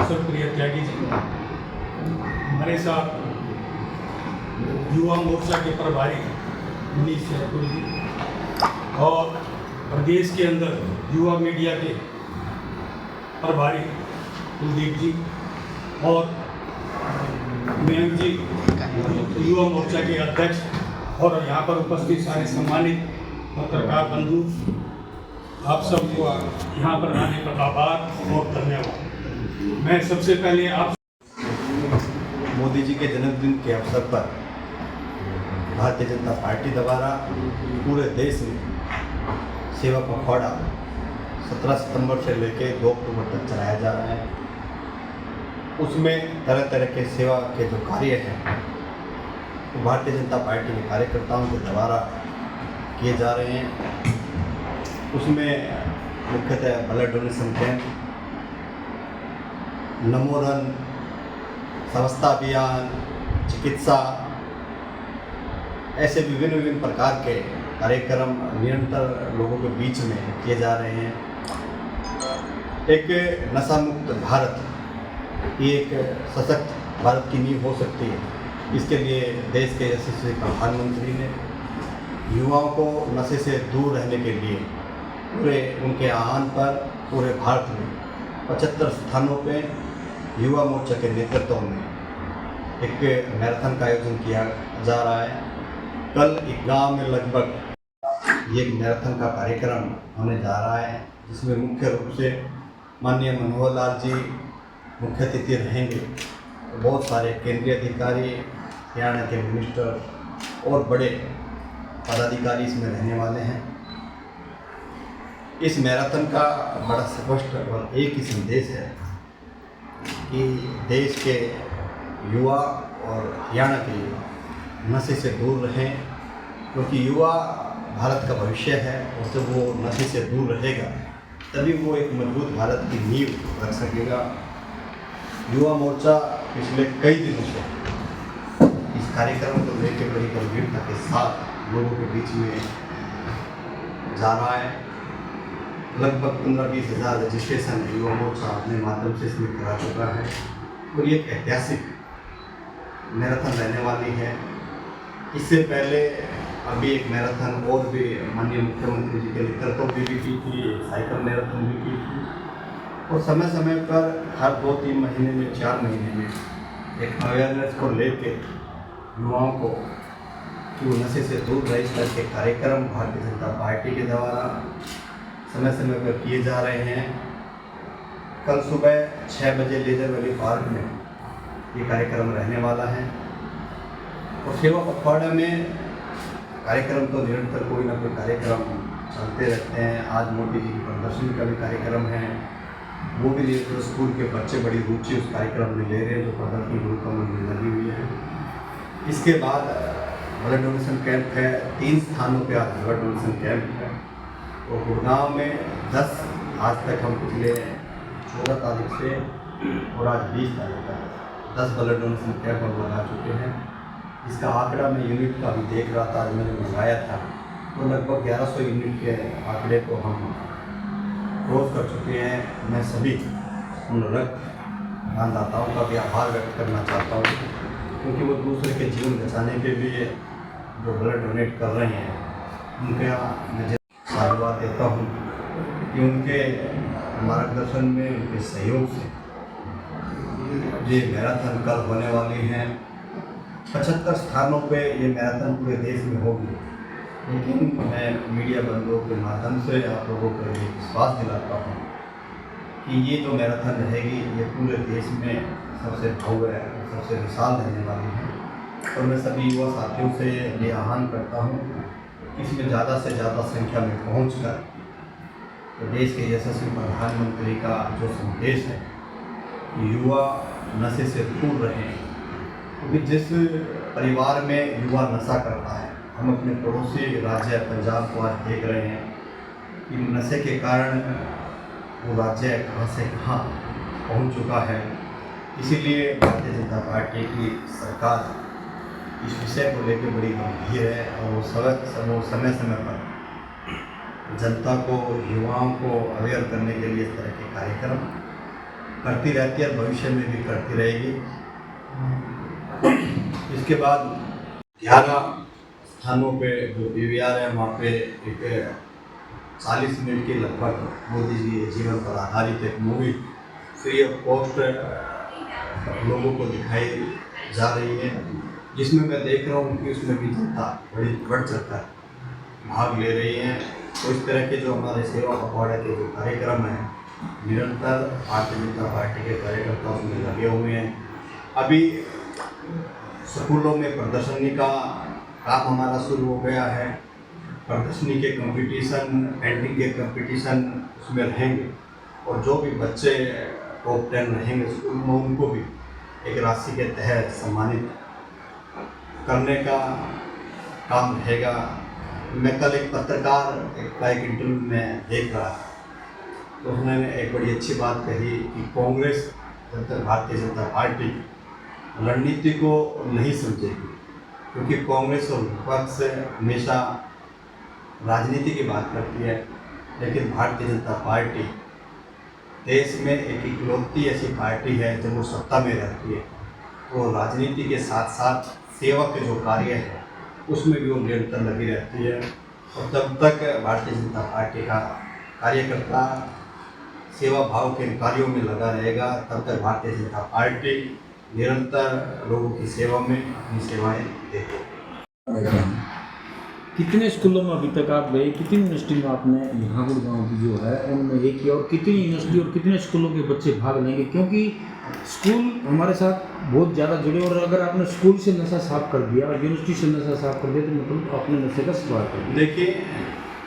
सर्वप्रिय त्यागी जी, हमारे साथ युवा मोर्चा के प्रभारी मुनीश ठाकुर जी और प्रदेश के अंदर युवा मीडिया के प्रभारी कुलदीप जी और मयंक जी युवा मोर्चा के अध्यक्ष और यहाँ पर उपस्थित सारे सम्मानित पत्रकार बंधु, आप सबको यहाँ पर आने का आभार और धन्यवाद। मैं सबसे पहले आप मोदी जी के जन्मदिन के अवसर पर भारतीय जनता पार्टी द्वारा पूरे देश में सेवा पखवाड़ा 17 सितंबर से लेकर 2 अक्टूबर तक चलाया जा रहा है। उसमें तरह तरह के सेवा के जो कार्य हैं वो भारतीय जनता पार्टी के कार्यकर्ताओं के द्वारा किए जा रहे हैं। उसमें मुख्यतः ब्लड डोनेशन कैंप, नमो रन, स्वच्छता अभियान, चिकित्सा, ऐसे विभिन्न प्रकार के कार्यक्रम निरंतर लोगों के बीच में किए जा रहे हैं। एक नशा मुक्त भारत, ये एक सशक्त भारत की नींव हो सकती है। इसके लिए देश के यशस्वी प्रधानमंत्री ने युवाओं को नशे से दूर रहने के लिए पूरे उनके आह्वान पर पूरे भारत में 75 स्थानों पे युवा मोर्चा के नेतृत्व में एक मैराथन का आयोजन किया जा रहा है। कल एक गांव में लगभग ये मैराथन का कार्यक्रम होने जा रहा है, जिसमें मुख्य रूप से माननीय मनोहर लाल जी मुख्य अतिथि रहेंगे। बहुत सारे केंद्रीय अधिकारी, हरियाणा के मिनिस्टर और बड़े पदाधिकारी इसमें रहने वाले हैं। इस मैराथन का बड़ा स्पष्ट और एक ही संदेश है कि देश के युवा और हरियाणा के युवा नशे से दूर रहें, क्योंकि युवा भारत का भविष्य है और जब वो नशे से दूर रहेगा तभी वो एक मजबूत भारत की नींव रख सकेगा। युवा मोर्चा पिछले कई दिनों से इस कार्यक्रम को लेकर बड़ी गंभीरता के साथ लोगों के बीच में जा रहा है। लगभग 15-20 हज़ार रजिस्ट्रेशन युवा मोर्चा अपने माध्यम से इसमें करा चुका है और ये एक ऐतिहासिक मैराथन रहने वाली है। इससे पहले अभी एक मैराथन और भी माननीय मुख्यमंत्री जी के नेतृत्व में भी की थी, साइकिल मैराथन भी की थी और समय समय पर हर 2-3 महीने में, 4 महीने में एक अवेयरनेस को लेके युवाओं को कि वो नशे से दूर रहे इस तरह के कार्यक्रम भारतीय जनता पार्टी के द्वारा समय समय पर किए जा रहे हैं। कल सुबह 6 बजे लेजर वैली पार्क में ये कार्यक्रम रहने वाला है और सेवा पखवाड़ा में कार्यक्रम तो निरंतर कोई ना कोई कार्यक्रम चलते रहते हैं। आज मोदी जी की प्रदर्शनी का भी कार्यक्रम है, वो भी निरंतर स्कूल के बच्चे बड़ी रुचि उस कार्यक्रम में ले रहे हैं जो प्रदर्शनी गुरुकुल में लगी हुई है। इसके बाद ब्लड डोनेशन कैंप है, 3 स्थानों पे आज ब्लड डोनेशन कैंप है और गुड़गांव में 10, आज तक हम पिछले 14 तारीख से और आज 20 तारीख तक 10 ब्लड डोनेशन कैंप हम लगा चुके हैं। इसका आंकड़ा मैं यूनिट का भी देख रहा था, आज मैंने मंगाया था, तो लगभग 1100 यूनिट के आंकड़े को हम क्रॉस कर चुके हैं। मैं सभी उन रक्तदाताओं का भी आभार व्यक्त करना चाहता हूँ, क्योंकि वो दूसरे के जीवन बचाने के लिए जो ब्लड डोनेट कर रहे हैं उनके यहाँ मैं साधुवाद देता हूँ कि उनके मार्गदर्शन में, उनके सहयोग से ये मैराथन कल होने वाली हैं। 75 स्थानों पे ये मैराथन पूरे देश में होगी, लेकिन मैं मीडिया बंधुओं के माध्यम से आप लोगों को ये विश्वास दिलाता हूँ कि ये जो मैराथन रहेगी ये पूरे देश में सबसे भव्य, सबसे विशाल रहने वाली है। और मैं सभी युवा साथियों से ये आह्वान करता हूँ कि इसमें ज़्यादा से ज़्यादा संख्या में पहुँचकर तो देश के यशस्वी प्रधानमंत्री का जो संदेश है कि युवा नशे से दूर रहें, क्योंकि जिस परिवार में युवा नशा करता है, हम अपने पड़ोसी राज्य पंजाब को आज देख रहे हैं कि नशे के कारण वो राज्य कहाँ से कहाँ पहुँच चुका है। इसीलिए भारतीय जनता पार्टी की सरकार इस विषय को लेकर बड़ी गंभीर है और वो समय समय पर जनता को, युवाओं को अवेयर करने के लिए इस तरह के कार्यक्रम करती रहती है और भविष्य में भी करती रहेगी। इसके बाद 11 स्थानों पे जो PVR है वहाँ पे एक 40 मिनट के लगभग मोदी जी के जीवन पर आधारित एक मूवी फ्री ऑफ कॉस्ट लोगों को दिखाई जा रही है, जिसमें मैं देख रहा हूँ कि उसमें भी जनता बड़ी बढ़ चढ़कर भाग ले रही है। तो इस तरह के जो हमारे सेवा पखवाड़े के जो कार्यक्रम हैं, निरंतर भारतीय जनता पार्टी के कार्यकर्ता उसमें लगे हुए हैं। अभी स्कूलों में प्रदर्शनी का काम हमारा शुरू हो गया है। प्रदर्शनी के कंपटीशन, पेंटिंग के कंपटीशन उसमें रहेंगे और जो भी बच्चे टॉप 10 रहेंगे स्कूल में उनको भी एक राशि के तहत सम्मानित करने का काम रहेगा। मैं कल एक पत्रकार का एक इंटरव्यू में देख रहा था, तो उन्होंने एक बड़ी अच्छी बात कही कि कांग्रेस जब तक भारतीय जनता पार्टी रणनीति को नहीं समझेगी, क्योंकि कांग्रेस और विपक्ष हमेशा राजनीति की बात करती है, लेकिन भारतीय जनता पार्टी देश में एक इकलौती ऐसी पार्टी है जब वो सत्ता में रहती है तो राजनीति के साथ साथ सेवा के जो कार्य है उसमें भी वो निरंतर लगी रहती है। और जब तक भारतीय जनता पार्टी का कार्यकर्ता सेवा भाव के कार्यों में लगा रहेगा, तब तक भारतीय जनता पार्टी निरंतर लोगों की सेवा में अपनी सेवाएं देती है। कितने स्कूलों में अभी तक आप गए, कितनी यूनिवर्सिटी में आपने यहाँ गाँव की जो है उनमें एक किया, और कितनी यूनिवर्सिटी और कितने स्कूलों के बच्चे भाग लेंगे? क्योंकि स्कूल हमारे साथ बहुत ज़्यादा जुड़े, और अगर आपने स्कूल से नशा साफ कर दिया और यूनिवर्सिटी से नशा साफ कर दिया तो मतलब आपने नशे का सवाल कर दिया। देखिए,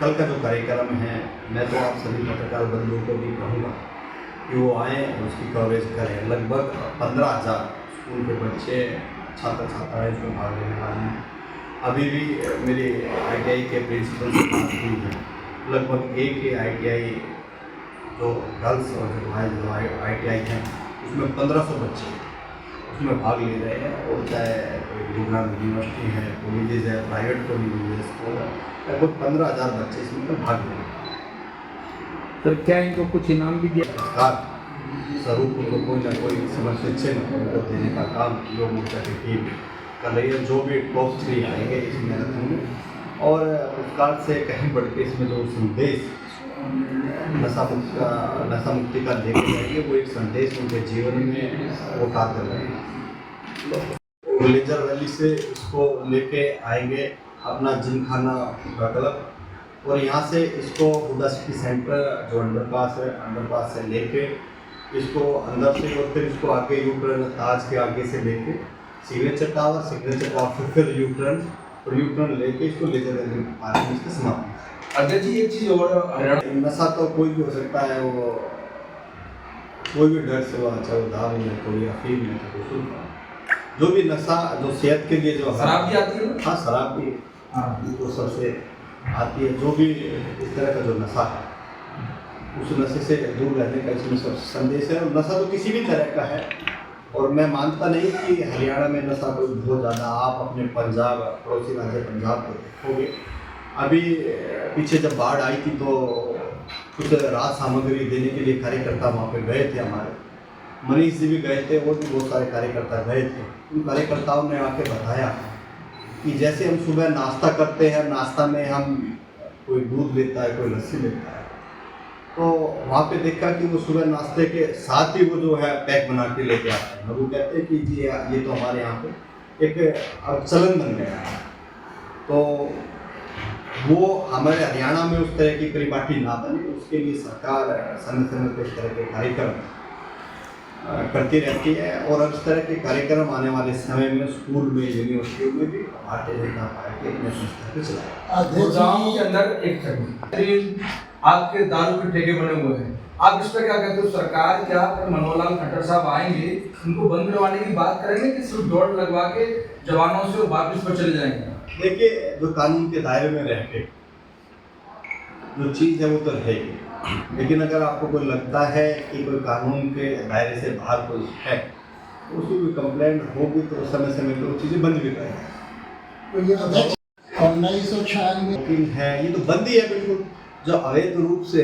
कल का जो कार्यक्रम है, मैं तो आप सभी पत्रकार बंधुओं को भी कहूँगा कि वो आएँ और उसकी कवरेज करें। लगभग 15,000 स्कूल के बच्चे छात्र छात्राएँ इसमें भाग लेने वाले हैं। अभी भी मेरे ITI के प्रिंसिपल से बात हुई है, लगभग एक ही ITI जो गर्ल्स और जो बॉयज़ जो ITI हैं उसमें 1500 बच्चे उसमें भाग ले रहे हैं। और चाहे गुरुग्राम यूनिवर्सिटी है, कॉलेजेस है, प्राइवेट कॉलेजेस, स्कूल है, लगभग 15,000 बच्चे इसमें भाग ले रहे हैं। सर, क्या इनको कुछ इनाम भी दिया? सरकार स्वरूप को कोई ना कोई समस्या को देने का काम युवा मोर्चा की टीम कर रही है। जो भी टॉप 3 आएंगे इसमें रखेंगे, और पुरस्कार से कहीं बढ़ के इसमें जो संदेश नशा मुक्ति का लेके जाएंगे, वो एक संदेश उनके जीवन में वो उतार रहे हैं। लेजर वैली से इसको लेके आएंगे अपना जिमखाना क्लब, और यहाँ से इसको हुडा सिटी सेंटर जो अंडरपास है, अंडरपास से लेके इसको अंदर से, और फिर इसको आगे यूटर्न ताज के आगे से लेके सिग्नेचर टावर से फिर यूटर्न, और यूटर्न लेके इसको लेजर वैली पार्क में इसका समाप्त। अध्यक्ष जी, एक चीज़ और, नशा तो कोई भी हो सकता है, वो कोई भी ड्रग्स हुआ, चाहे वो दारू में, कोई अफीम में, कोई जो भी नशा जो सेहत के लिए जो शराब भी आती है। हाँ, शराब भी तो सबसे आती है। जो भी इस तरह का जो नशा है उस नशे से दूर रहने का इसमें सब संदेश है। और नशा तो किसी भी तरह का है, और मैं मानता नहीं कि हरियाणा में नशा कोई बहुत ज़्यादा। आप अपने पंजाब, पड़ोसी राज्य पंजाब को देखोगे, अभी पीछे जब बाढ़ आई थी तो कुछ राहत सामग्री देने के लिए कार्यकर्ता वहाँ पे गए थे। हमारे मनीष जी भी गए थे, और भी बहुत सारे कार्यकर्ता गए थे। उन कार्यकर्ताओं ने आके बताया कि जैसे हम सुबह नाश्ता करते हैं, नाश्ता में हम कोई दूध लेता है, कोई लस्सी लेता है, तो वहाँ पे देखा कि वो सुबह नाश्ते के साथ ही वो जो है पैक बना के लेके आते हैं। वो कहते हैं कि जी ये तो हमारे यहाँ पे एक अब चलन बन गया है। तो वो हमारे हरियाणा में उस तरह की परिपाटी ना बने, उसके लिए सरकार समय समय पर इस तरह के कार्यक्रम करती रहती है। और अब इस तरह के कार्यक्रम आने वाले समय में स्कूल में, यूनिवर्सिटियों में भी भारतीय जनता पार्टी अपने संस्था पे चलाएगी। गाँव के अंदर एक सेकंड आपके दारू के ठेके बने हुए हैं, आप इस पर क्या कहते हो? सरकार क्या मनोहर लाल खट्टर साहब आएंगे, उनको बंद करवाने की बात करेंगे कि सिर्फ दौड़ लगवा के जवानों से वापस पर चले जाएंगे? देखिए, जो कानून के दायरे में रह के जो चीज़ है वो तो रहेगी, लेकिन अगर आपको कोई लगता है कि कोई कानून के दायरे से बाहर कोई है तो उसकी कोई कंप्लेंट होगी तो समय समय पर वो चीज़ें बंद भी करेंगे। तो ये अध्यक्ष 1996 है, ये तो बंदी है बिल्कुल। जो अवैध रूप से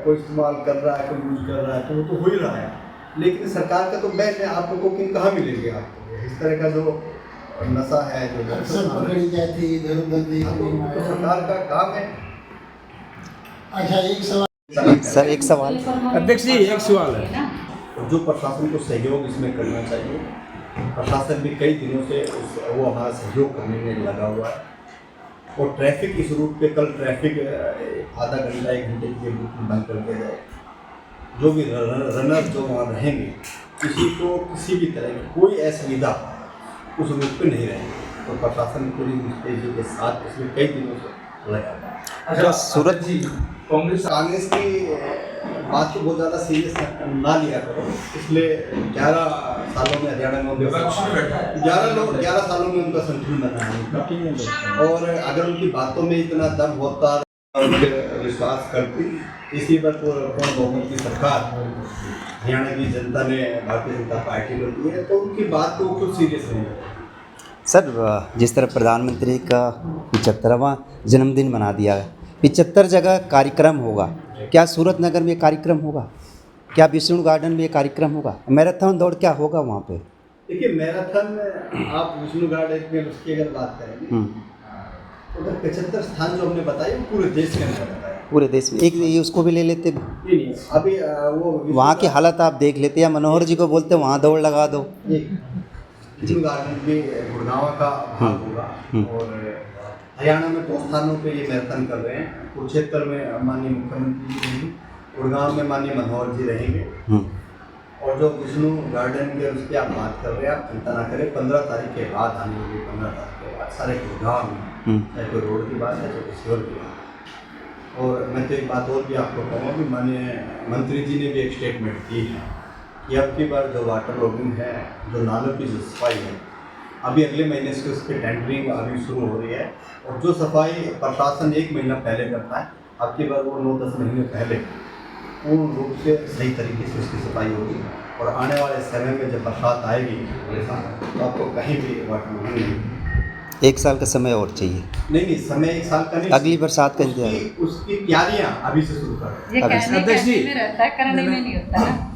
कोई इस्तेमाल कर रहा है, कोई यूज कर रहा है, तो वो तो हो ही रहा है। लेकिन सरकार का तो बैन है, आपको कोकीन कहाँ मिलेगी आपको? इस तरह का जो नशा है जो अक्सर पकड़ी जाती है इधर उधर तो देखने सरकार का काम है। अच्छा एक सवाल सर एक सवाल। अध्यक्ष जी एक सवाल है। जो प्रशासन को सहयोग इसमें करना चाहिए, प्रशासन भी कई दिनों से वो हमारा सहयोग करने में लगा हुआ है। और ट्रैफिक इस रूट पे कल ट्रैफिक आधा घंटा 1 घंटे के लिए बिल्कुल बंद कर दिया जाए। जो भी रनर जो वहाँ रहेंगे, किसी को किसी भी तरह की कोई असुविधा उस रूट पे नहीं रहेगी। तो प्रशासन पूरी निष्ठा के साथ इसमें कई दिनों से लगा हुआ है। अच्छा सूरत जी, कांग्रेस कांग्रेस की बात को बहुत ज़्यादा सीरियस ना लिया करो। पिछले 11 सालों में हरियाणा में विपक्ष में बैठा है। 11 सालों में उनका संतुलन बना है उनका। और अगर उनकी बातों में इतना दम होता और विश्वास करती, इसी पर पूर्ण बहुमत की सरकार हरियाणा की जनता ने भारतीय जनता पार्टी को दी है, तो उनकी बात को खुद सीरियस नहीं है। सर जिस तरह प्रधानमंत्री का 75वां जन्मदिन मना दिया है, 75 जगह कार्यक्रम होगा, क्या सूरत नगर में कार्यक्रम होगा? क्या विष्णु गार्डन में कार्यक्रम होगा? मैराथन दौड़ क्या होगा वहाँ पे? देखिए मैराथन आप विष्णु गार्डन में उसकी अगर बात करेंगे तो 75 स्थान जो हमने बताए वो पूरे देश के अंदर बताए। पूरे देश में एक ये उसको भी ले लेते, नहीं, अभी वो वहाँ की हालत आप देख लेते, या मनोहर जी को बोलते वहाँ दौड़ लगा दो। विष्णु गार्डन भी गुड़गांव का भाग होगा। और हरियाणा में 2 स्थानों पे ये मैराथन कर रहे हैं। कुरुक्षेत्र में माननीय मुख्यमंत्री जी रहेंगे, गुड़गांव में माननीय मनोहर जी रहेंगे। और जो विष्णु गार्डन के उसकी आप बात कर रहे हैं, आप चिंता ना करें, 15 तारीख के बाद आने वाली 15 तारीख के बाद सारे गुड़गांव में, चाहे कोई रोड की बात है चाहे किसी और की बात। और मैं तो एक बात और भी आपको कहूँगा कि माननीय मंत्री जी ने भी एक स्टेटमेंट दी है कि अब की बार जो वाटर लॉगिंग है, जो नालों की जो सफाई है, अभी अगले महीने से उसकी टेंडरिंग अभी शुरू हो रही है। और जो सफाई प्रशासन 1 महीना पहले करता है, अब की बार वो 9-10 महीने पहले पूर्ण रूप से सही तरीके से उसकी सफाई होगी। और आने वाले समय में जब बरसात आएगी तो आपको कहीं भी वाटर लॉगिंग नहीं। 1 साल का समय और चाहिए। नहीं, समय 1 साल का नहीं, अगली बरसात का इंतजार। उसकी तैयारियाँ अभी से शुरू करें। ये अध्यक्ष कहने जी। में रहता है, करने में नहीं होता है।